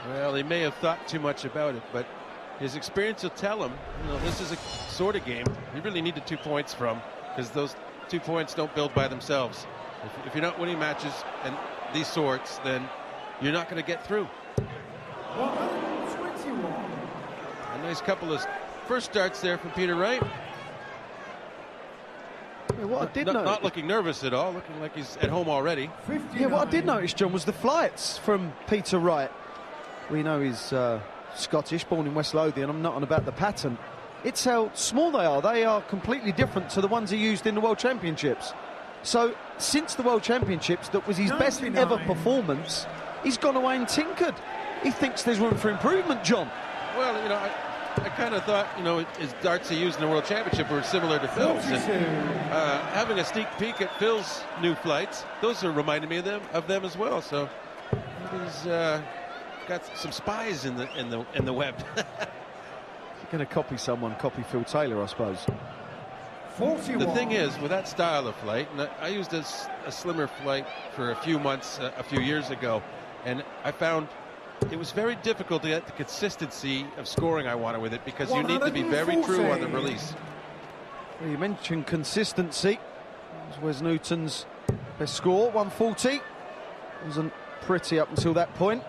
Well, he may have thought too much about it, but his experience will tell him, you know, this is a sort of game you really needed 2 points from, because those 2 points don't build by themselves. If you're not winning matches and these sorts, then you're not going to get through. 121. A nice couple of first starts there from Peter Wright. Yeah, what I did notice, not looking nervous at all, looking like he's at home already. 59. yeah, what I did notice, John, was the flights from Peter Wright. We know he's Scottish, born in West Lothian. I'm not on about the pattern. It's how small they are. They are completely different to the ones he used in the World Championships. So, since the World Championships, that was his 99. best ever performance, he's gone away and tinkered. He thinks there's room for improvement, John. Well, you know, I kind of thought, you know, his darts he used in the World Championship were similar to Phil's. And, having a sneak peek at Phil's new flights, those are reminding me of them as well. So he's got some spies in the web. If you're going to copy someone, copy Phil Taylor, I suppose. 41. The thing is, with that style of flight, and I used a slimmer flight for a few months, a few years ago, and I found it was very difficult to get the consistency of scoring I wanted with it, because you need to be very true on the release. Well, you mentioned consistency. That was Wes Newton's best score, 140. Wasn't pretty up until that point.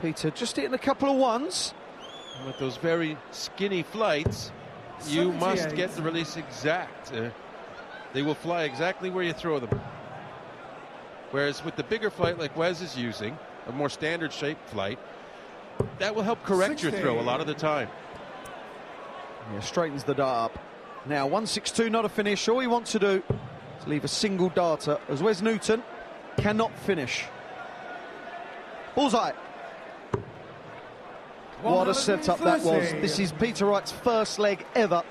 Peter just hitting a couple of ones. And with those very skinny flights, you must get the release exact. They will fly exactly where you throw them. Whereas with the bigger flight like Wes is using, a more standard shaped flight, that will help correct your throw a lot of the time. Yeah, straightens the dart up. Now 162, not a finish. All he wants to do is leave a single darter, as Wes Newton cannot finish. Bullseye. What a setup that was. This is Peter Wright's first leg ever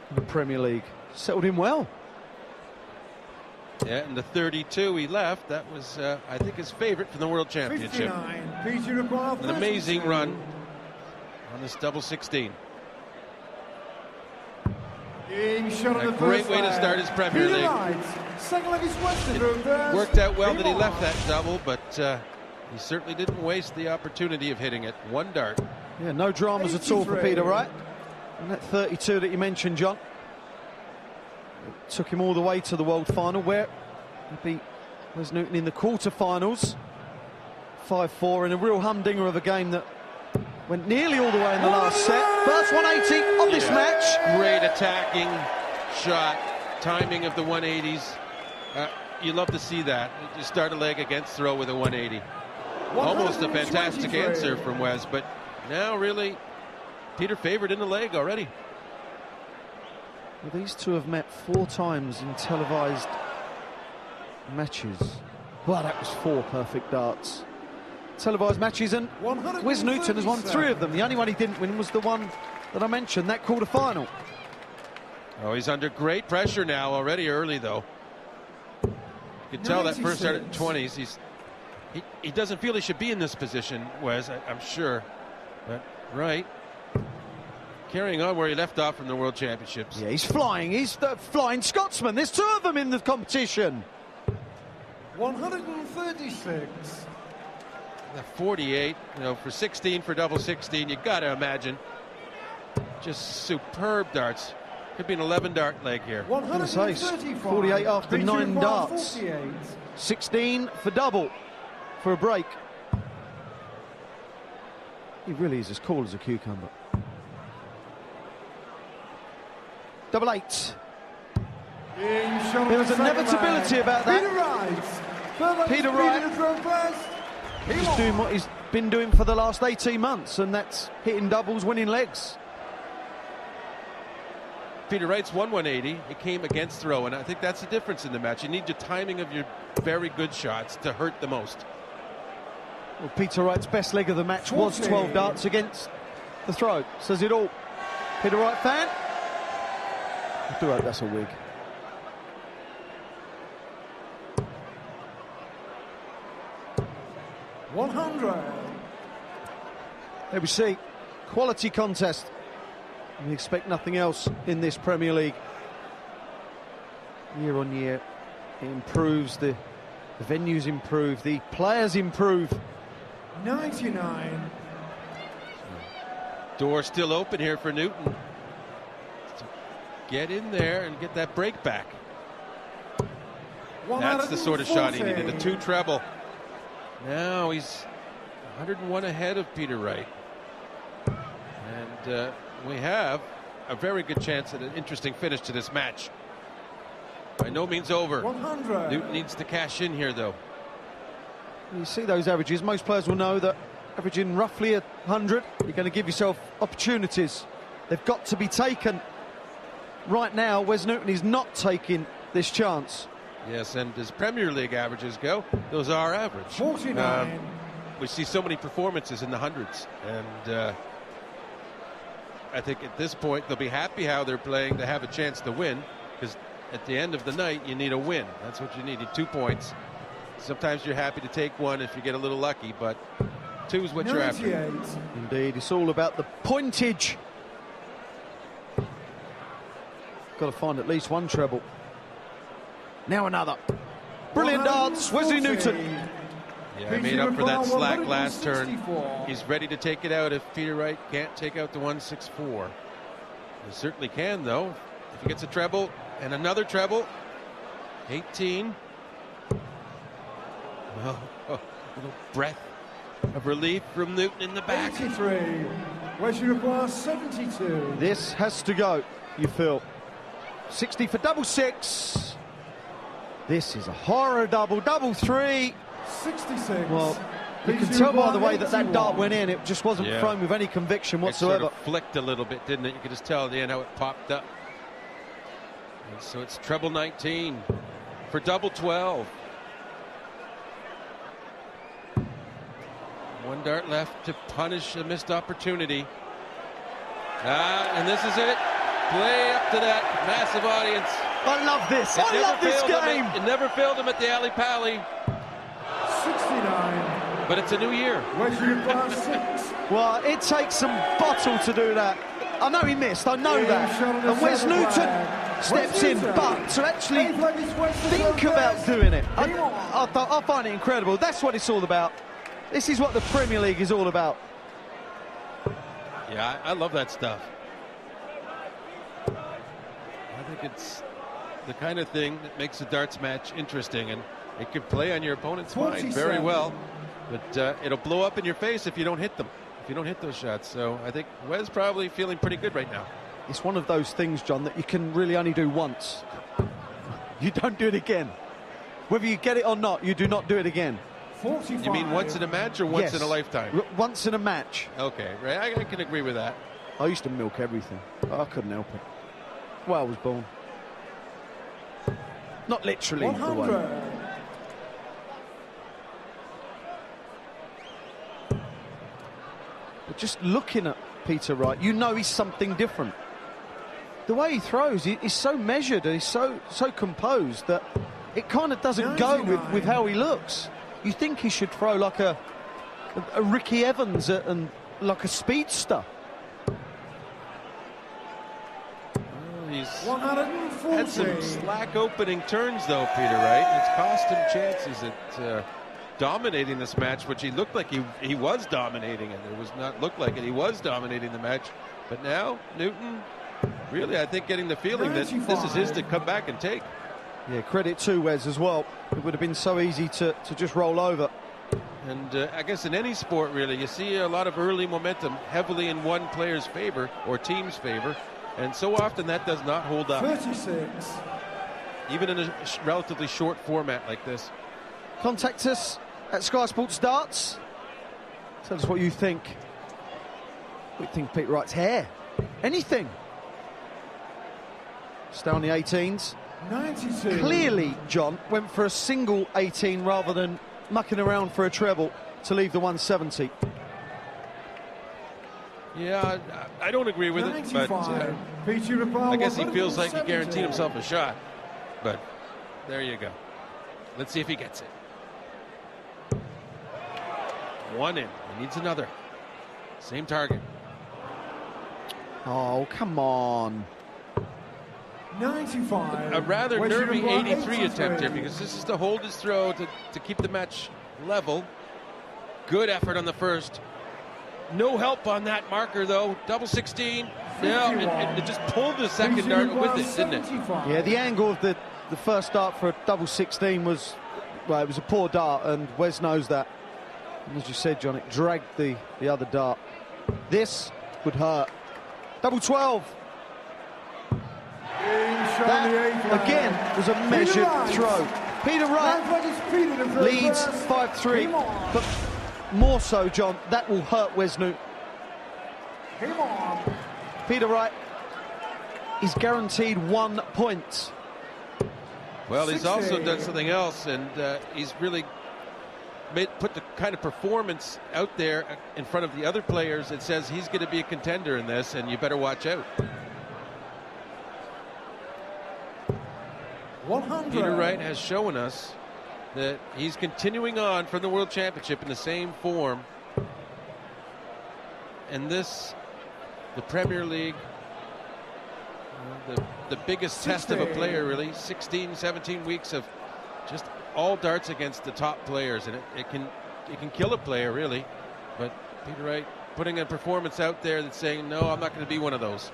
in the Premier League. Settled in well. Yeah, and the 32 he left, that was, I think, his favorite from the World Championship. 59. An amazing run on this double 16. A great way to start his Premier League. It worked out well that he left that double, but he certainly didn't waste the opportunity of hitting it. One dart. Yeah, no dramas at all for Peter Wright. And that 32 that you mentioned, John, it took him all the way to the world final, where he beat Wes Newton in the quarter-finals. 5-4 in a real humdinger of a game that went nearly all the way in the last set. First 180 of this match. Great attacking shot. Timing of the 180s. You love to see that. You start a leg against throw with a 180. Almost a fantastic answer from Wes, but now really Peter favored in the leg already. Well, these two have met 4 times in televised matches. Well, that was 4 perfect darts. Televised matches, and Wes Newton has won 3 of them. The only one he didn't win was the one that I mentioned, that quarter-final. Oh, he's under great pressure now already early, though. You can tell that first start at 20s. He doesn't feel he should be in this position, Wes, I'm sure. But right, carrying on where he left off from the World Championships. Yeah, he's flying. He's the flying Scotsman. There's 2 of them in the competition. 136. The 48, you know, for 16 for double 16, you got to imagine. Just superb darts. Could be an 11 dart leg here. 48 after 9 darts. 48. 16 for double for a break. He really is as cool as a cucumber. Double 8. There was inevitability about that. Peter Wright. He's doing what he's been doing for the last 18 months, and that's hitting doubles, winning legs. Peter Wright's won 180. It came against throw, and I think that's the difference in the match. You need your timing of your very good shots to hurt the most. Well, Peter Wright's best leg of the match was 12 darts against the throw. Says it all. Peter Wright fan? I do hope that's a wig. There we see. Quality contest. We expect nothing else in this Premier League. Year on year, it improves the The venues improve, the players improve. 99. Door still open here for Newton. To get in there and get that break back. That's the sort of shot he needed, a 2 treble. Now he's 101 ahead of Peter Wright. And we have a very good chance at an interesting finish to this match. By no means over. 100. Newton needs to cash in here, though. You see those averages. Most players will know that averaging roughly 100, you're going to give yourself opportunities. They've got to be taken. Right now, Wes Newton is not taking this chance. Yes, and as Premier League averages go, those are average. 49. We see so many performances in the hundreds, and I think at this point they'll be happy how they're playing to have a chance to win, because at the end of the night you need a win. That's what you need. 2 points. Sometimes you're happy to take 1 if you get a little lucky, but 2 is what 98. You're after. Indeed, it's all about the pointage. Got to find at least 1 treble. Now another. Brilliant darts, Wesley Newton. Yeah, he made up for that slack last turn. He's ready to take it out if Peter Wright can't take out the 164. He certainly can, though, if he gets a treble and another treble. 18. Well, a little breath of relief from Newton in the back. 83. Wesley requires 72. This has to go, you feel. 60 for double 6. This is a horror double, double 3. 66. Well, you can tell by the way that dart went in, it just wasn't thrown with any conviction whatsoever. It sort of flicked a little bit, didn't it? You could just tell at the end how it popped up. And so it's treble 19 for double 12. 1 dart left to punish a missed opportunity. And this is it. Play up to that massive audience. I love this. I love this game. It never failed him at the Ali Pali. 69. But it's a new year. Wesley requires 6. Well, it takes some bottle to do that. I know he missed, I know that. And Wes Newton steps in, but to actually think about doing it, I find it incredible. That's what it's all about. This is what the Premier League is all about. Yeah, I love that stuff. I think it's the kind of thing that makes a darts match interesting, and it can play on your opponent's mind very well, but it'll blow up in your face if you don't hit them, if you don't hit those shots. So I think Wes probably feeling pretty good right now. It's one of those things, John, that you can really only do once. You don't do it again. Whether you get it or not, you do not do it again. 45. You mean once in a match or once in a lifetime? Once in a match. Okay, right. I can agree with that. I used to milk everything. I couldn't help it. Well, I was born. Not literally. 100. But just looking at Peter Wright, you know he's something different. The way he throws, he's so measured and he's so composed that it kind of doesn't go with how he looks. You think he should throw like a Ricky Evans and like a speedster. He's 140. had some slack opening turns, though, Peter Wright. It's cost him chances at dominating this match, which he looked like he was dominating, and it was not look like it. He was dominating the match, but now Newton, really, I think, getting the feeling 95. That this is his to come back and take. Yeah, credit to Wes as well. It would have been so easy to just roll over. And I guess in any sport, really, you see a lot of early momentum heavily in one player's favor or team's favor. And so often that does not hold up. 36. Even in a relatively short format like this. Contact us at Skysports Darts. Tell us what you think. What do you think Pete Wright's hair? Anything. Stay on the 18s. 92. Clearly, John went for a single 18 rather than mucking around for a treble to leave the 170. Yeah, I don't agree with 95. It, but I guess he feels like he guaranteed himself a shot. But there you go. Let's see if he gets it. One in. He needs another. Same target. Oh, come on. 95. A rather West nervy Uruguay, 83 attempt here, 83. because this is to hold his throw to keep the match level. Good effort on the first. No help on that marker though. Double 16. Yeah, it just pulled the second dart with it, didn't it? 75. Yeah, the angle of the first dart for a double 16 was, well, it was a poor dart, and Wes knows that. And as you said, John, it dragged the other dart. This would hurt. Double 12. That, again, was a measured throw. Peter Wright leads 5-3, but more so, John, that will hurt Wes Newton. Peter Wright is guaranteed 1 point. Well, he's also done something else, and he's really put the kind of performance out there in front of the other players that says he's going to be a contender in this, and you better watch out. 100. Peter Wright has shown us that he's continuing on from the World Championship in the same form. And this, the Premier League, the biggest test of a player, really. 16, 17 weeks of just all darts against the top players, and it can kill a player, really. But Peter Wright putting a performance out there that's saying, no, I'm not going to be one of those.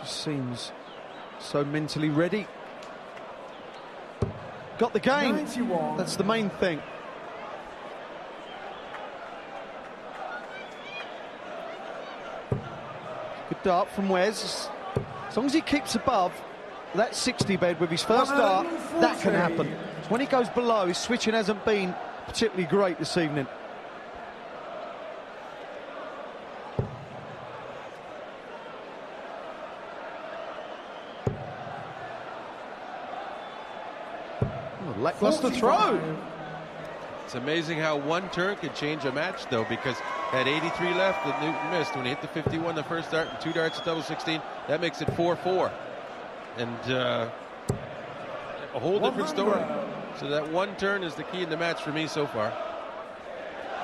Just seems so mentally ready. Got the game. 91. That's the main thing. Good dart from Wes. As long as he keeps above that 60 bed with his first dart, that can happen. When he goes below, his switching hasn't been particularly great this evening. Lackluster throw. It's amazing how one turn could change a match, though, because at 83 left that Newton missed when he hit the 51 the first dart and 2 darts at double 16, that makes it 4-4, and a whole different story. So that one turn is the key in the match for me so far.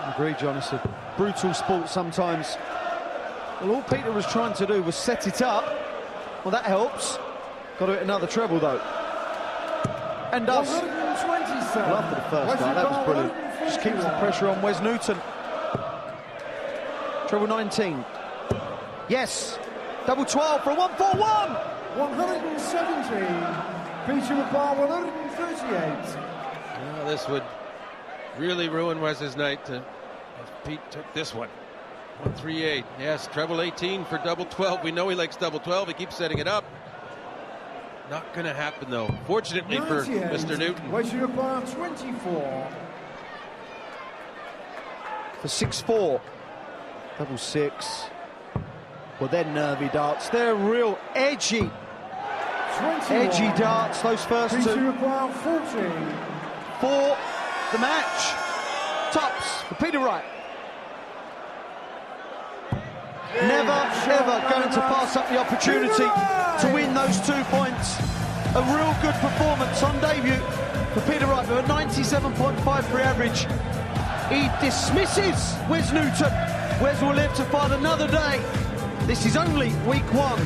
I agree, John. It's a brutal sport sometimes. Well, all Peter was trying to do was set it up. Well, that helps. Got to hit another treble, though. And does. Well, after the first dart, that was brilliant. Just keeps the pressure on Wes Newton. Treble 19. Yes. Double 12 for a 141. 170. Peter with bar 138. Well, this would really ruin Wes's night if Pete took this one. 138. Yes, treble 18 for double 12. We know he likes double 12. He keeps setting it up. Not going to happen, though. Fortunately for Mr. Newton. Waiting up bar 24. For 6-4. Double 6. Well, they're nervy darts. They're real edgy. 21. Edgy darts, those first Peter two. with bar 40. For the match. Tops for Peter Wright. Never, ever going to pass up the opportunity to win those 2 points. A real good performance on debut for Peter Wright with a 97.53 average. He dismisses Wes Newton. Wes will live to fight another day. This is only week 1.